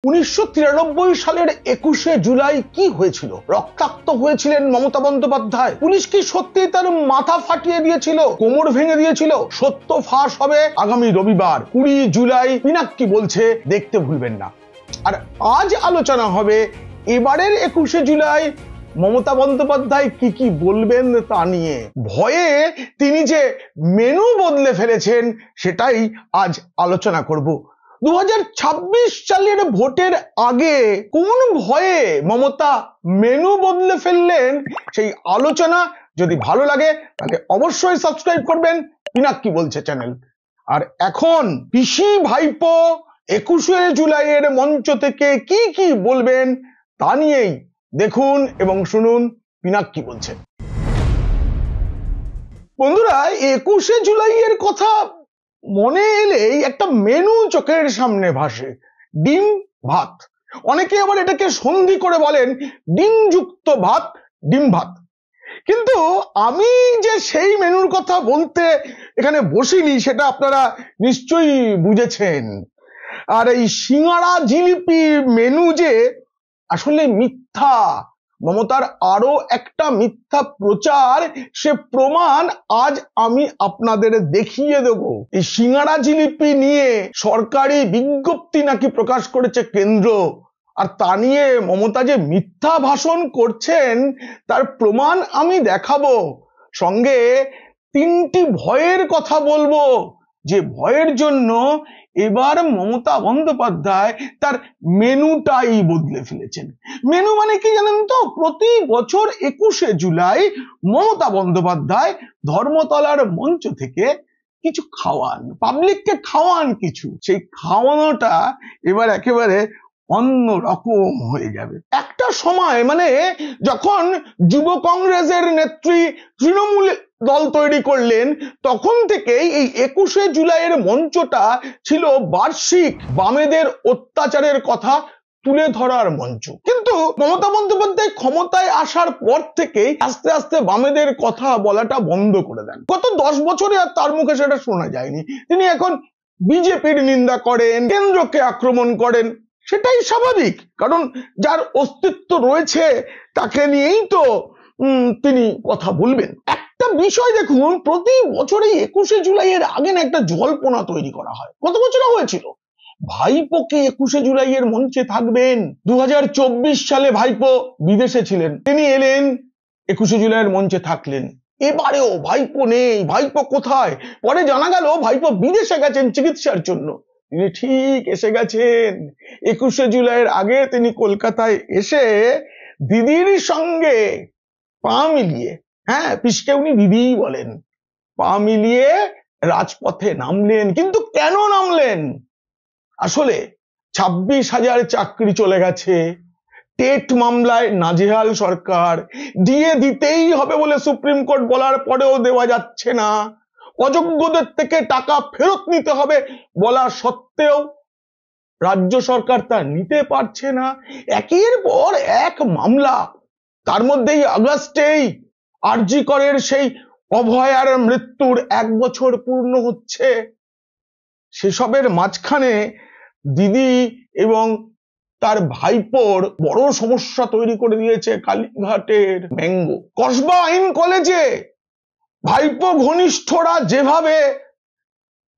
1993 সালের 21শে জুলাই কি হয়েছিল? রক্তাক্ত হয়েছিলেন মমতা বন্দ্যোপাধ্যায়। পুলিশ কি সত্যি তার মাথা ফাটিয়ে দিয়েছিল, কোমর ভেঙে দিয়েছিল? সত্য ফাঁস হবে আগামী রবিবার 20 জুলাই। পিনাক্কি বলছে, দেখতে ভুলবেন না। আর আজ আলোচনা হবে এবারের 21শে জুলাই মমতা বন্দ্যোপাধ্যায় কি কি বলবেন তা নিয়ে। ভয়ে তিনি যে মেনু বদলে ফেলেছেন সেটাই আজ আলোচনা করব। 2026 সালের ভোটের আগে কোন ভয়ে মমতা মেনু বদলে ফেললেন সেই আলোচনা যদি ভালো লাগে তাহলে অবশ্যই সাবস্ক্রাইব করবেন পিনাক্কি বলছে চ্যানেল। আর এখন পিসি ভাইপো 21শে জুলাইয়ের মঞ্চ থেকে কি কি বলবেন তা নিয়েই দেখুন এবং শুনুন পিনাক্কি বলছে। বন্ধুরা, 21শে জুলাইয়ের কথা মনে এলেই একটা মেনু চোখের সামনে ভাসে, ডিম ভাত। অনেকে আবার এটাকে সন্ধি করে বলেন ডিমযুক্ত ভাত, ডিম ভাত। কিন্তু আমি যে সেই মেনুর কথা বলতে এখানে বসিনি সেটা আপনারা নিশ্চয়ই বুঝেছেন। আর এই সিঙ্গাড়া জিলিপি মেনু যে আসলে মিথ্যা, মমতার আরো একটা মিথ্যা প্রচার, সে প্রমাণ আজ আমি আপনাদের দেখিয়ে দেব। এই সিঙ্গাড়া জিলিপি নিয়ে সরকারি বিজ্ঞপ্তি নাকি প্রকাশ করেছে কেন্দ্র, আর তা নিয়ে মমতা যে মিথ্যা ভাষণ করছেন তার প্রমাণ আমি দেখাবো। সঙ্গে 3টি ভয়ের কথা বলবো, যে ভয়ের জন্য এবার মমতা বন্দ্যোপাধ্যায় তার মেনুটাই বদলে ফেলেছেন। মেনু মানে কি জানেন তো? প্রতি বছর 21শে জুলাই মমতা বন্দ্যোপাধ্যায় ধর্মতলার মঞ্চ থেকে কিছু খাওয়ান, পাবলিককে খাওয়ান কিছু। সেই খাওয়ানোটা এবার একেবারে অন্য রকম হয়ে যাবে। একটা সময় মানে যখন যুব কংগ্রেসের নেত্রী তৃণমূল দল তৈরি করলেন তখন থেকেই এই 21শে জুলাইয়ের মঞ্চটা ছিল বার্ষিক বামেদের অত্যাচারের কথা তুলে ধরার মঞ্চ। কিন্তু মমতা বন্দ্যোপাধ্যায় ক্ষমতায় আসার পর থেকেই আস্তে আস্তে বামেদের কথা বলাটা বন্ধ করে দেন। গত 10 বছরে আর তার মুখে সেটা শোনা যায়নি। তিনি এখন বিজেপির নিন্দা করেন, কেন্দ্রকে আক্রমণ করেন। সেটাই স্বাভাবিক, কারণ যার অস্তিত্ব রয়েছে তাকে নিয়েই তো তিনি কথা বলবেন। একটা বিষয় দেখুন, প্রতি বছর এই 21শে জুলাইয়ের আগে না একটা জল্পনা তৈরি করা হয়। গত বছরও হয়েছিল। ভাইপো কি 21শে জুলাইয়ের মঞ্চে থাকবেন? 2024 সালে ভাইপো বিদেশে ছিলেন, তিনি এলেন 21শে জুলাইয়ের মঞ্চে থাকলেন। এবারেও ভাইপো নেই, ভাইপো কোথায়? পরে জানা গেল ভাইপো বিদেশে গেছেন চিকিৎসার জন্য। তিনি ঠিক এসে গেছেন 21শে জুলাইয়ের আগে। তিনি কলকাতায় এসে দিদির সঙ্গে পা মিলিয়ে, হ্যাঁ পিসকে উনি দিদিই বলেন, পা মিলিয়ে রাজপথে নামলেন। কিন্তু কেন নামলেন? আসলে 26,000 চাকরি চলে গেছে, টেট মামলায় নাজেহাল সরকার, দিয়ে দিতেই হবে বলে সুপ্রিম কোর্ট বলার পরেও দেওয়া যাচ্ছে না, অযোগ্যদের থেকে টাকা ফেরত নিতে হবে বলা সত্ত্বেও রাজ্য সরকার তা নিতে পারছে না। একের পর এক মামলা। তার মধ্যেই আগস্টেই আরজি করের সেই অভয়ার মৃত্যুর 1 বছর পূর্ণ হচ্ছে। সেসবের মাঝখানে দিদি এবং তার ভাইপোর বড় সমস্যা তৈরি করে দিয়েছে কালীঘাটের ম্যাঙ্গো। কসবা আইন কলেজে ভাইপো ঘনিষ্ঠরা যেভাবে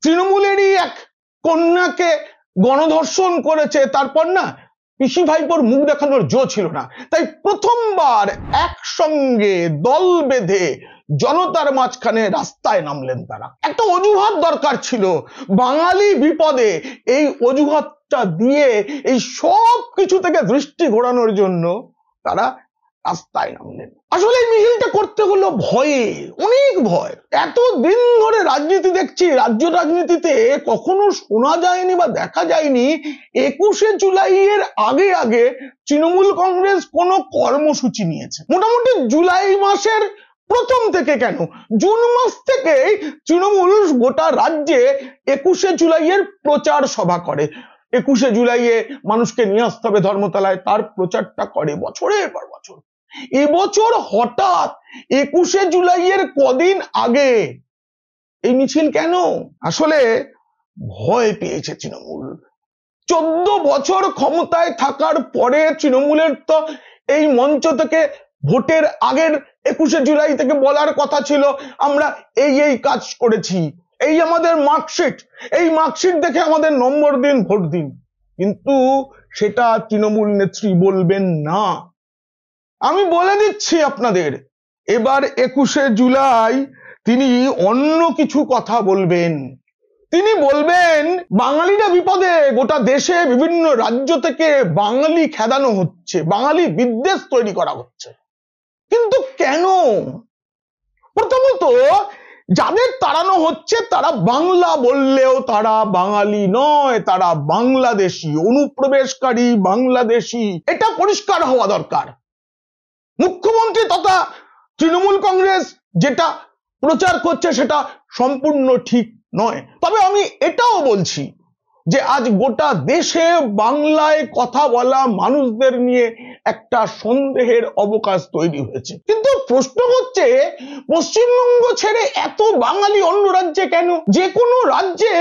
তৃণমূলেরই এক কন্যাকে গণধর্ষণ করেছে, তারপর না পিসি ভাইপোর মুখ দেখানোর জো ছিল না। তাই প্রথমবার একসঙ্গে দল বেঁধে জনতার মাঝখানে রাস্তায় নামলেন তারা। একটা অজুহাত দরকার ছিল, বাঙালি বিপদে। এই অজুহাতটা দিয়ে এই সব কিছু থেকে দৃষ্টি ঘোরানোর জন্য তারা রাস্তায় নামলেন। আসলে এই মিছিলটা করতে হলো ভয়ে, অনেক ভয়। এতদিন ধরে রাজনীতি দেখছি, রাজ্য রাজনীতিতে কখনো শোনা যায়নি বা দেখা যায়নি 21শে জুলাইয়ের আগে আগে তৃণমূল কংগ্রেস কোনো কর্মসূচি নিয়েছে। মোটামুটি জুলাই মাসের প্রথম থেকে, কেন জুন মাস থেকেই তৃণমূল গোটা রাজ্যে 21শে জুলাইয়ের প্রচার সভা করে। 21শে জুলাইয়ে মানুষকে নিয়ে আসতে হবে ধর্মতলায়, তার প্রচারটা করে বছরের পর বছর। এবছর হঠাৎ 21শে জুলাইয়ের কদিন আগে এই মিছিল কেন? আসলে ভয় পেয়েছে তৃণমূল। 14 বছর ক্ষমতায় থাকার পরে তৃণমূলের তো এই মঞ্চ থেকে ভোটের আগের 21শে জুলাই থেকে বলার কথা ছিল আমরা এই কাজ করেছি, এই আমাদের মার্কশিট, এই মার্কশিট দেখে আমাদের নম্বর দিন, ভোট দিন। কিন্তু সেটা তৃণমূল নেত্রী বলবেন না। আমি বলে দিচ্ছি আপনাদের, এবার 21শে জুলাই তিনি অন্য কিছু কথা বলবেন। তিনি বলবেন বাঙালিরা বিপদে, গোটা দেশে বিভিন্ন রাজ্য থেকে বাঙালি খেদানো হচ্ছে, বাঙালি বিদ্বেষ তৈরি করা হচ্ছে। কিন্তু কেন? প্রথমত, যাদের তাড়ানো হচ্ছে তারা বাংলা বললেও তারা বাঙালি নয়, তারা বাংলাদেশি, অনুপ্রবেশকারী বাংলাদেশি। এটা পরিষ্কার হওয়া দরকার। মুখ্যমন্ত্রী তথা তৃণমূল কংগ্রেস যেটা প্রচার করছে সেটা সম্পূর্ণ ঠিক নয়। তবে আমি এটাও বলছি যে আজ গোটা দেশে বাংলায় কথা বলা মানুষদের নিয়ে একটা সন্দেহের অবকাশ তৈরি হয়েছে। কিন্তু প্রশ্ন হচ্ছে, পশ্চিমবঙ্গ ছেড়ে এত বাঙালি অন্য রাজ্যে কেন? যে কোনো রাজ্যে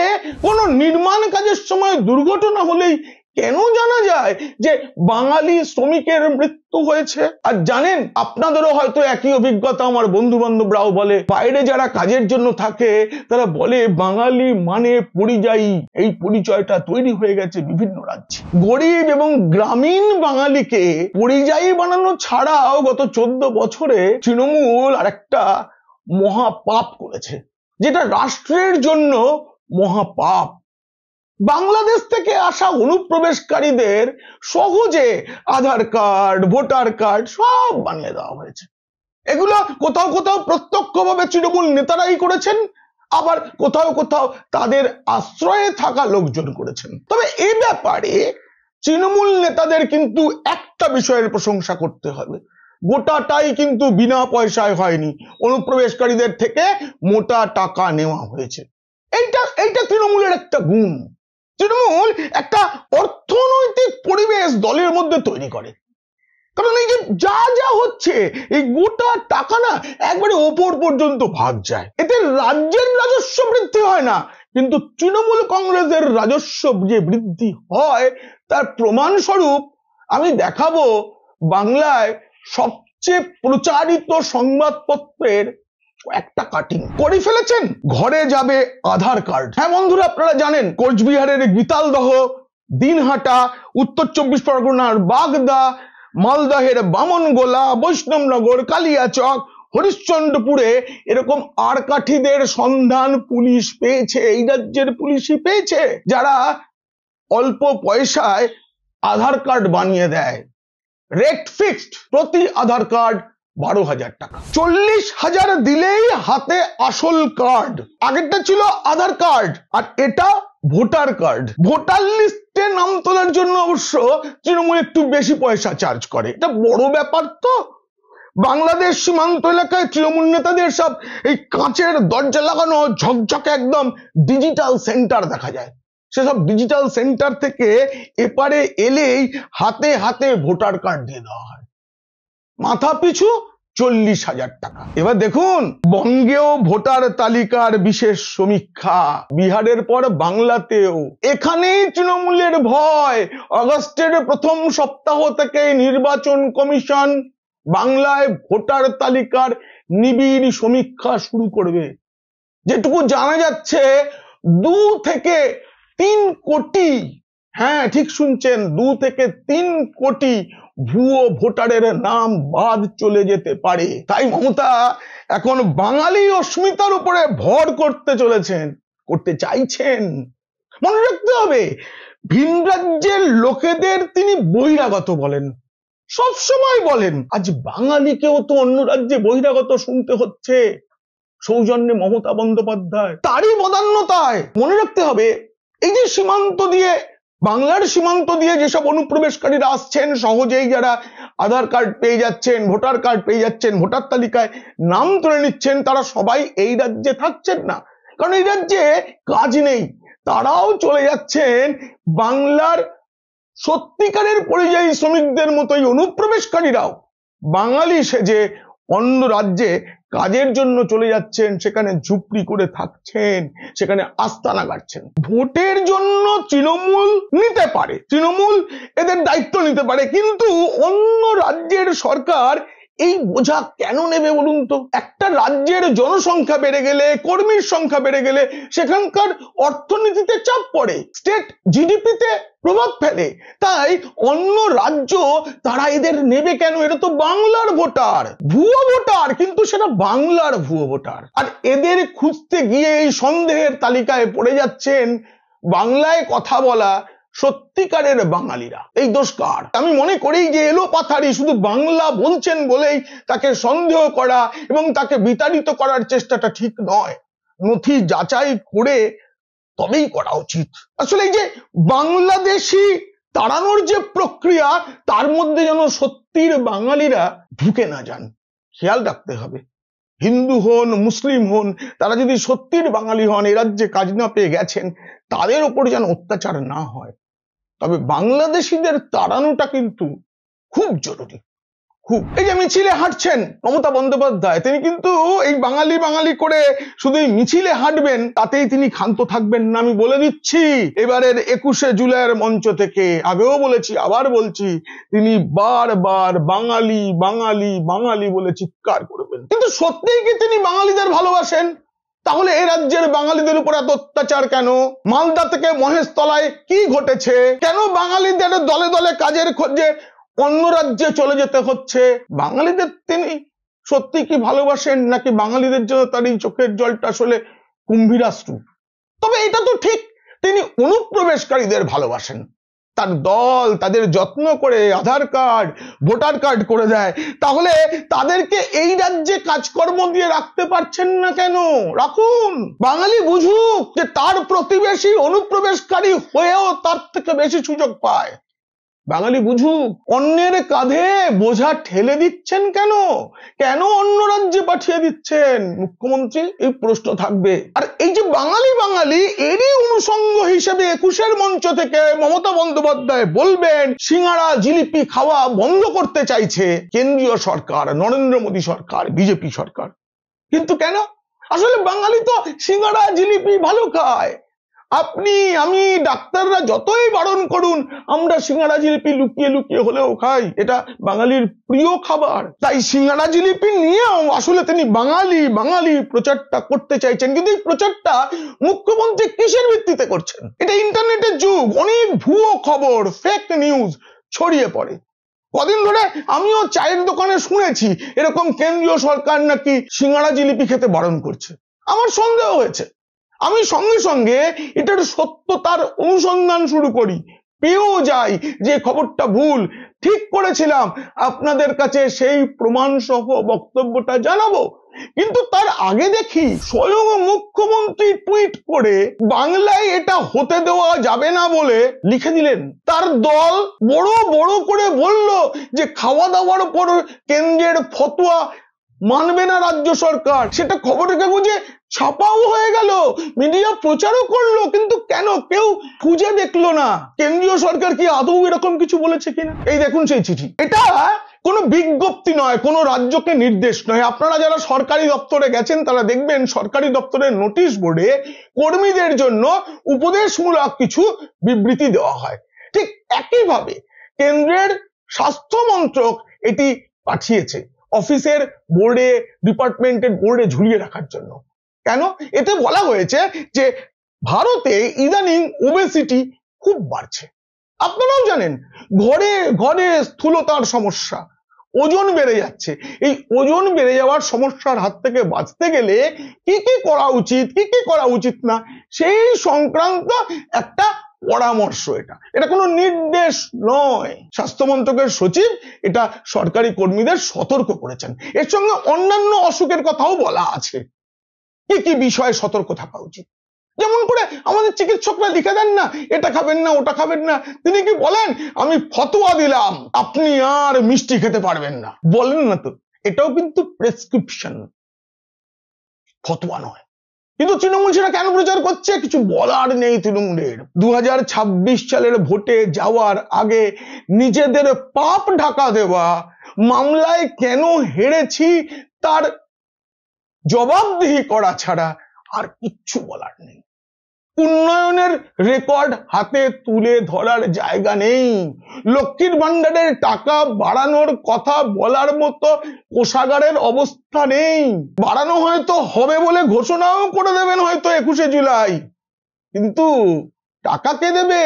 কোনো নির্মাণ কাজের সময় দুর্ঘটনা হলেই কেন জানা যায় যে বাঙালি শ্রমিকের মৃত্যু হয়েছে? আর জানেন, আপনাদেরও হয়তো একই অভিজ্ঞতা, আমার বন্ধু বান্ধবরাও বলে, বাইরে যারা কাজের জন্য থাকে তারা বলে বাঙালি মানে পরিযায়ী। এই পরিচয়টা তৈরি হয়ে গেছে বিভিন্ন রাজ্যে। গরিব এবং গ্রামীণ বাঙালিকে পরিযায়ী বানানো ছাড়াও গত 14 বছরে তৃণমূল আরেকটা মহাপাপ করেছে, যেটা রাষ্ট্রের জন্য মহাপাপ। বাংলাদেশ থেকে আসা অনুপ্রবেশকারীদের সহজে আধার কার্ড, ভোটার কার্ড সব বানিয়ে দেওয়া হয়েছে। এগুলো কোথাও কোথাও প্রত্যক্ষভাবে তৃণমূল নেতারাই করেছেন, আবার কোথাও কোথাও তাদের আশ্রয়ে থাকা লোকজন করেছেন। তবে এ ব্যাপারে তৃণমূল নেতাদের কিন্তু একটা বিষয়ের প্রশংসা করতে হবে, গোটাটাই কিন্তু বিনা পয়সায় হয়নি, অনুপ্রবেশকারীদের থেকে মোটা টাকা নেওয়া হয়েছে। এইটা তৃণমূলের একটা গুণ। তৃণমূল একটা অর্থনৈতিক পরিবেশ দলের মধ্যে তৈরি করে, কারণ এই যে যা যা হচ্ছে এই গোটা টাকা না একবারে ওপর পর্যন্ত ভাগ যায়। এতে রাজ্যের রাজস্ব বৃদ্ধি হয় না, কিন্তু তৃণমূল কংগ্রেসের রাজস্ব যে বৃদ্ধি হয় তার প্রমাণস্বরূপ আমি দেখাবো বাংলায় সবচেয়ে প্রচারিত সংবাদপত্রের একটা কাটিং করে ফেলেছেন। ঘরে যাবে আধার কার্ড। হ্যাঁ বন্ধুরা, আপনারা জানেন কোচবিহারের গীতালদহ, দিনহাটা, উত্তর 24 পরগনার বাগদা, মালদহের বামনগোলা, বৈষ্ণবনগর, কালিয়াচক, হরিশ্চন্দ্রপুরে এরকম আরকাঠিদের সন্ধান পুলিশ পেয়েছে, এই রাজ্যের পুলিশই পেয়েছে, যারা অল্প পয়সায় আধার কার্ড বানিয়ে দেয়। রেট ফিক্সড, প্রতি আধার কার্ড 12,000 টাকা। 40,000 দিলেই হাতে আসল কার্ড। আগেরটা ছিল আধার কার্ড আর এটা ভোটার কার্ড। ভোটার লিস্টে নাম তোলার জন্য অবশ্য তৃণমূল একটু বেশি পয়সা চার্জ করে, এটা বড় ব্যাপার। তো বাংলাদেশ সীমান্ত এলাকায় তৃণমূল নেতাদের সব এই কাঁচের দরজা লাগানো ঝকঝকে একদম ডিজিটাল সেন্টার দেখা যায়। সেসব ডিজিটাল সেন্টার থেকে এপারে এলেই হাতে হাতে ভোটার কার্ড দিয়ে দেওয়া হয়, মাথা পিছু 40,000 টাকা। এবার দেখুন, বঙ্গেও ভোটার তালিকার বিশেষ সমীক্ষা, বিহারের পর বাংলাতেও। এখানেই তৃণমূলের ভয়, আগস্টের প্রথম সপ্তাহ থেকে নির্বাচন কমিশন বাংলায় ভোটার তালিকার নিবিড় সমীক্ষা শুরু করবে। যেটুকু জানা যাচ্ছে 2 থেকে 3 কোটি, হ্যাঁ ঠিক শুনছেন, 2 থেকে 3 কোটি ভুয়ো ভোটারের নাম বাদ চলে যেতে পারে। তাই মমতা এখন বাঙালি অস্মিতার উপরে ভর করতে চাইছেন। মনে রাখতে হবে, ভিন রাজ্যের লোকেদের তিনি বহিরাগত বলেন, সব সময় বলেন। আজ বাঙালিকেও তো অন্য রাজ্যে বহিরাগত শুনতে হচ্ছে, সৌজন্যে মমতা বন্দ্যোপাধ্যায়, তারই বদান্যতায়। মনে রাখতে হবে, এই যে সীমান্ত দিয়ে, বাংলার সীমান্ত দিয়ে যেসব অনুপ্রবেশকারীরা আসছেন, সহজেই যারা আধার কার্ড পেয়ে যাচ্ছেন, ভোটার কার্ড পেয়ে যাচ্ছেন, ভোটার তালিকায় নাম তুলে নিচ্ছেন, তারা সবাই এই রাজ্যে থাকছেন না, কারণ এই রাজ্যে কাজ নেই। তারাও চলে যাচ্ছেন বাংলার সত্যিকারের পরিযায়ী শ্রমিকদের মতোই অনুপ্রবেশকারীরাও বাঙালি সেজে অন্য রাজ্যে কাজের জন্য চলে যাচ্ছেন, সেখানে ঝুপড়ি করে থাকছেন, সেখানে আস্তানা গাড়ছেন। ভোটের জন্য তৃণমূল নিতে পারে, তৃণমূল এদের দায়িত্ব নিতে পারে, কিন্তু অন্য রাজ্যের সরকার এই বোঝা কেন নেবে বলুন তো? একটা রাজ্যের জনসংখ্যা বেড়ে গেলে, কর্মীর সংখ্যা বেড়ে গেলে সেখানকার অর্থনীতিতে চাপ পড়ে, স্টেট জিডিপিতে প্রভাব ফেলে। তাই অন্য রাজ্য তারা এদের নেবে কেন? এটা তো বাংলার ভোটার, ভুয়ো ভোটার, কিন্তু সেটা বাংলার ভুয়ো ভোটার। আর এদের খুঁজতে গিয়ে এই সন্দেহের তালিকায় পড়ে যাচ্ছেন বাংলায় কথা বলা সত্যিকারের বাঙালিরা। এই দোষ কার? আমি মনে করি যে এলোপাথারি শুধু বাংলা বলছেন বলেই তাকে সন্দেহ করা এবং তাকে বিতাড়িত করার চেষ্টাটা ঠিক নয়। নথি যাচাই করে তবেই করা উচিত। আসলে এই যে বাংলাদেশি তাড়ানোর যে প্রক্রিয়া, তার মধ্যে যেন সত্যির বাঙালিরা ঢুকে না যান, খেয়াল রাখতে হবে। হিন্দু হন, মুসলিম হন, তারা যদি সত্যির বাঙালি হন, এ রাজ্যে কাজ না পেয়ে গেছেন, তাদের ওপর যেন অত্যাচার না হয়। তবে বাংলাদেশিদের তাড়ানোটা কিন্তু খুব জরুরি, খুব। এই যে মিছিলে হাঁটছেন মমতা বন্দ্যোপাধ্যায়, তিনি কিন্তু এই বাঙালি বাঙালি করে শুধু এই মিছিলে হাঁটবেন তাতেই তিনি ক্ষান্ত থাকবেন না। আমি বলে দিচ্ছি, এবারের 21শে জুলাইয়ের মঞ্চ থেকে আগেও বলেছি, আবার বলছি, তিনি বারবার বাঙালি বাঙালি বাঙালি বলে চিৎকার করবেন। কিন্তু সত্যিই কি তিনি বাঙালিদের ভালোবাসেন? তাহলে এই রাজ্যের বাঙালিদের উপর এত অত্যাচার কেন? মালদা থেকে মহেশতলায় কি ঘটেছে? কেন বাঙালিদের দলে দলে কাজের খোঁজে অন্য রাজ্যে চলে যেতে হচ্ছে? বাঙালিদের তিনি সত্যি কি ভালোবাসেন, নাকি বাঙালিদের জন্য তার এই চোখের জলটা আসলে কুম্ভীরাশ্রু? তবে এটা তো ঠিক, তিনি অনুপ্রবেশকারীদের ভালোবাসেন। তার দল তাদের যত্ন করে আধার কার্ড, ভোটার কার্ড করে দেয়। তাহলে তাদেরকে এই রাজ্যে কাজকর্ম দিয়ে রাখতে পারছেন না কেন? রাখুন। বাঙালি বুঝুক যে তার প্রতিবেশী অনুপ্রবেশকারী হয়েও তার থেকে বেশি সুযোগ পায়। বাঙালি বুঝুক, অন্যের কাঁধে বোঝা ঠেলে দিচ্ছেন কেন? কেন অন্য রাজ্যে পাঠিয়ে দিচ্ছেন? মুখ্যমন্ত্রী এই প্রশ্ন থাকবে। আর এই যে বাঙালি বাঙালি, এরই অনুষঙ্গ হিসেবে 21শে মঞ্চ থেকে মমতা বন্দ্যোপাধ্যায় বলবেন সিঙ্গাড়া জিলিপি খাওয়া বন্ধ করতে চাইছে কেন্দ্রীয় সরকার, নরেন্দ্র মোদী সরকার, বিজেপি সরকার। কিন্তু কেন? আসলে বাঙালি তো সিঙ্গাড়া জিলিপি ভালো খায়। আপনি, আমি, ডাক্তাররা যতই বারণ করুন, আমরা সিঙ্গাড়া জিলিপি লুকিয়ে লুকিয়ে হলেও খাই। এটা বাঙালির প্রিয় খাবার। তাই সিঙ্গাড়া জিলিপি নিয়েও আসলে তিনি বাঙালি বাঙালি প্রচারটা করতে চাইছেন। কিন্তু এই প্রচারটা মুখ্যমন্ত্রী কিসের ভিত্তিতে করছেন? এটা ইন্টারনেটের যুগ, অনেক ভুয়ো খবর, ফেক নিউজ ছড়িয়ে পড়ে। কদিন ধরে আমিও চায়ের দোকানে শুনেছি এরকম কেন্দ্রীয় সরকার নাকি সিঙ্গাড়া জিলিপি খেতে বারণ করছে। আমার সন্দেহ হয়েছে। আমি সঙ্গে সঙ্গে এটার সত্যতার অনুসন্ধান শুরু করি, পেয়েও যাই যে খবরটা ভুল। ঠিক করেছিলাম আপনাদের কাছে সেই প্রমাণ সহ বক্তব্যটা জানাবো, কিন্তু তার আগে দেখি স্বয়ং মুখ্যমন্ত্রী টুইট করে বাংলায় এটা হতে দেওয়া যাবে না বলে লিখে দিলেন। তার দল বড় বড় করে বলল যে খাওয়া দাওয়ার উপর কেন্দ্রের ফতোয়া মানবে না রাজ্য সরকার। সেটা খবরের কাগজে ছাপাও হয়ে গেল, মিডিয়া প্রচারও করলো, কিন্তু কেন কেউ খুঁজে দেখলো না কেন্দ্রীয় সরকার কি আদৌ এরকম কিছু বলেছে কিনা। এই দেখুন সেই চিঠি। এটা কোনো বিজ্ঞপ্তি নয়, কোনো রাজ্যকে নির্দেশ নয়। আপনারা যারা সরকারি দপ্তরে গেছেন তারা দেখবেন সরকারি দপ্তরের নোটিশ বোর্ডে কর্মীদের জন্য উপদেশমূলক কিছু বিবৃতি দেওয়া হয়। ঠিক একইভাবে কেন্দ্রের স্বাস্থ্য মন্ত্রক এটি পাঠিয়েছে অফিসের বোর্ডে, ডিপার্টমেন্টের বোর্ডে ঝুলিয়ে রাখার জন্য। কেন? এতে বলা হয়েছে যে ভারতে ইদানিং ওবেসিটি খুব বাড়ছে। আপনারাও জানেন, ঘরে ঘরে স্থূলতার সমস্যা, ওজন বেড়ে যাচ্ছে। এই ওজন বেড়ে যাওয়ার সমস্যার হাত থেকে বাঁচতে গেলে কি কি করা উচিত, কি কি করা উচিত না, সেই সংক্রান্ত একটা পরামর্শ। এটা কোনো নির্দেশ নয়। স্বাস্থ্য মন্ত্রকের সচিব এটা সরকারি কর্মীদের সতর্ক করেছেন। এর সঙ্গে অন্যান্য অসুখের কথাও বলা আছে, কি কি বিষয়ে সতর্ক থাকা উচিত। যেমন করে আমাদের চিকিৎসকরা লিখে দেন না, এটা খাবেন না, ওটা খাবেন না। তিনি কি বলেন আমি ফতোয়া দিলাম আপনি আর মিষ্টি খেতে পারবেন না? বলেন না তো। এটাও কিন্তু প্রেসক্রিপশন, ফতোয়া নয়। কিন্তু তৃণমূল সেটা কেন প্রচার করছে? কিছু বলার নেই তৃণমূলের। 2026 সালের ভোটে যাওয়ার আগে নিজেদের পাপ ঢাকা দেওয়া, মামলায় কেন হেরেছি তার জবাবদিহি করা ছাড়া আর কিচ্ছু বলার নেই। উন্নয়নের রেকর্ড হাতে তুলে ধরার জায়গা নেই। লক্ষ্মীর ভান্ডারের টাকা বাড়ানোর কথা বলার মতো কোষাগারের অবস্থা নেই। বাড়ানো হয়তো হবে বলে ঘোষণাও করে দেবেন হয়তো 21শে জুলাই, কিন্তু টাকা কে দেবে?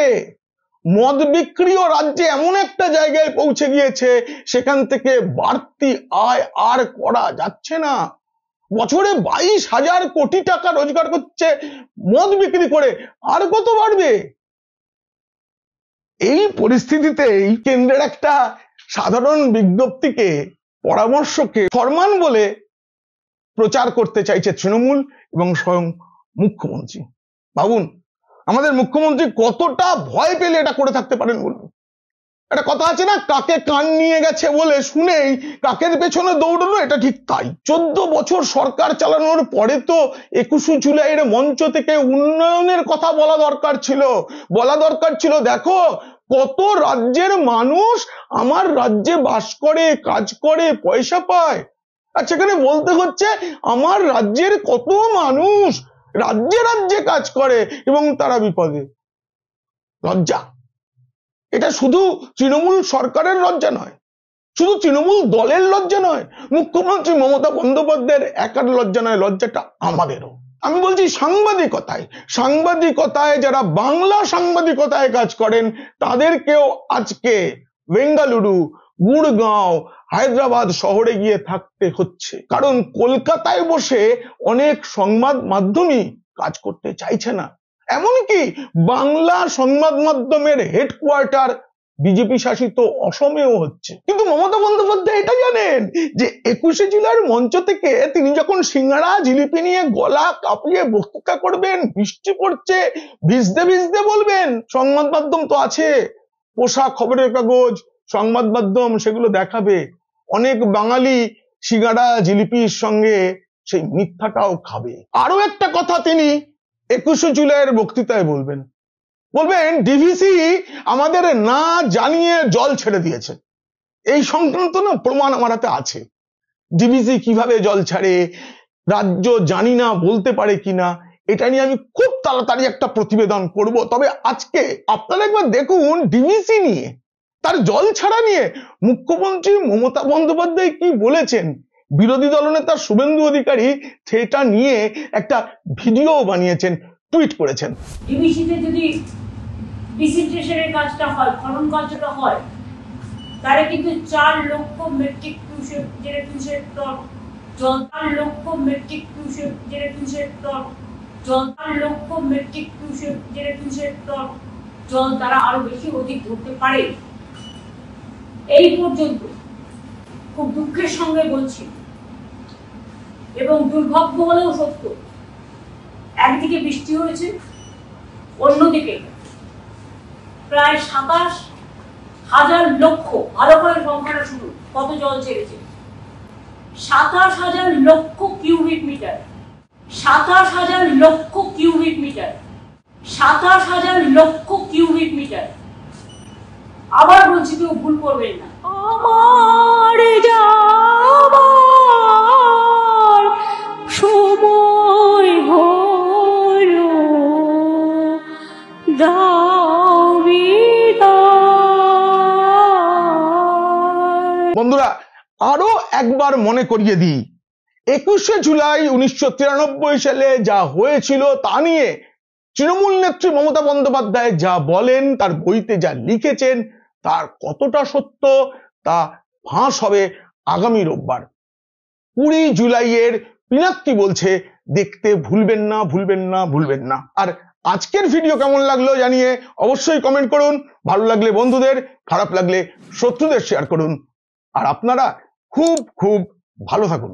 মদ বিক্রিও রাজ্যে এমন একটা জায়গায় পৌঁছে গিয়েছে সেখান থেকে বাড়তি আয় আর করা যাচ্ছে না। বছরে 22,000 কোটি টাকা রোজগার করছে মদ বিক্রি করে, আর কত বাড়বে? এই পরিস্থিতিতেই কেন্দ্রের একটা সাধারণ বিজ্ঞপ্তিকে, পরামর্শকে সম্মান বলে প্রচার করতে চাইছে তৃণমূল এবং স্বয়ং মুখ্যমন্ত্রী। ভাবুন, আমাদের মুখ্যমন্ত্রী কতটা ভয় পেলে এটা করে থাকতে পারেন বলুন। একটা কথা আছে না, কাকে কান নিয়ে গেছে বলে শুনেই কাকের পেছনে দৌড়ানো, এটা ঠিক তাই। 14 বছর সরকার চালানোর পরে তো 21শে জুলাইয়ের মঞ্চ থেকে উন্নয়নের কথা বলা দরকার ছিল। দেখো কত রাজ্যের মানুষ আমার রাজ্যে বাস করে, কাজ করে, পয়সা পায়, আর সেখানে বলতে হচ্ছে আমার রাজ্যের কত মানুষ রাজ্যে রাজ্যে কাজ করে এবং তারা বিপদে। লজ্জা। এটা শুধু তৃণমূল সরকারের লজ্জা নয়, শুধু তৃণমূল দলের লজ্জা নয়, মুখ্যমন্ত্রী মমতা বন্দ্যোপাধ্যায়ের একার লজ্জা নয়, লজ্জাটা আমাদেরও। আমি বলছি সাংবাদিকতায় যারা বাংলা সাংবাদিকতায় কাজ করেন তাদেরকেও আজকে বেঙ্গালুরু, গুড়গাঁও, হায়দ্রাবাদ শহরে গিয়ে থাকতে হচ্ছে, কারণ কলকাতায় বসে অনেক সংবাদ মাধ্যমই কাজ করতে চাইছে না। এমনকি বাংলা সংবাদ মাধ্যমের হেডকোয়ার্টার বিজেপি শাসিত অসমেও হচ্ছে। কিন্তু মমতা বন্দ্যোপাধ্যায় এটা জানেন যে 21শে জুলাইয়ের মঞ্চ থেকে তিনি যখন সিঙ্গাড়া জিলিপি নিয়ে গলা কাঁপিয়ে বক্তৃতা করবেন, বৃষ্টি পড়ছে, ভিজতে ভিজতে বলবেন, সংবাদ মাধ্যম তো আছে, পোশাক, খবরের কাগজ, সংবাদ মাধ্যম সেগুলো দেখাবে। অনেক বাঙালি সিঙ্গাড়া জিলিপির সঙ্গে সেই মিথ্যাটাও খাবে। আরো একটা কথা তিনি 21শে জুলাইয়ের বক্তৃতায় বলবেন ডিভিসি আমাদের না জানিয়ে জল ছেড়ে দিয়েছে। এই সংক্রান্ত না প্রমাণ আমার হাতে আছে। ডিভিসি কিভাবে জল ছাড়ে, রাজ্য জানি না বলতে পারে কিনা, এটা নিয়ে আমি খুব তাড়াতাড়ি একটা প্রতিবেদন করব। তবে আজকে আপনারা একবার দেখুন ডিভিসি নিয়ে, তার জল ছাড়া নিয়ে মুখ্যমন্ত্রী মমতা বন্দ্যোপাধ্যায় কি বলেছেন। বিরোধী দলনেতা শুভেন্দু অধিকারী সেটা নিয়ে একটা ভিডিও বানিয়েছেন, টুইট করেছেন। ডিভিসিতে যদি ডিসিন্টেশনের কাজটা হয়, খনন কাজটা হয়, তাহলে কিন্তু 4 লক্ষ মেট্রিক কিউসেক টন জল, 4 লক্ষ মেট্রিক কিউসেক টন জল, 4 লক্ষ মেট্রিক কিউসেক টন জল তারা আরো বেশি অধিক ধরতে পারে। এই পর্যন্ত খুব দুঃখের সঙ্গে বলছি এবং দুর্ভাগ্য হলেও সত্য, একদিকে বৃষ্টি হয়েছে, অন্যদিকে প্রায় 27,000 লক্ষ, ভালো করে সংখ্যাটা শুনুন কত জল ছেড়েছে, 27,000 লক্ষ কিউবিক মিটার, 27,000 লক্ষ কিউবিক মিটার, 27,000 লক্ষ কিউবিক মিটার। আবার বলছি, কেউ ভুল করবেন না, আমার যাবার সময় হলো, বন্ধুরা আরো একবার মনে করিয়ে দিই, 21শে জুলাই 1993 সালে যা হয়েছিল তা নিয়ে তৃণমূল নেত্রী মমতা বন্দ্যোপাধ্যায় যা বলেন, তার বইতে যা লিখেছেন, তার কতটা সত্য তা ফাঁস হবে আগামী রোববার। 20 জুলাইয়ের পিনাক্তি বলছে দেখতে ভুলবেন না। আর আজকের ভিডিও কেমন লাগলো জানিয়ে অবশ্যই কমেন্ট করুন। ভালো লাগলে বন্ধুদের, খারাপ লাগলে শত্রুদের শেয়ার করুন। আর আপনারা খুব খুব ভালো থাকুন।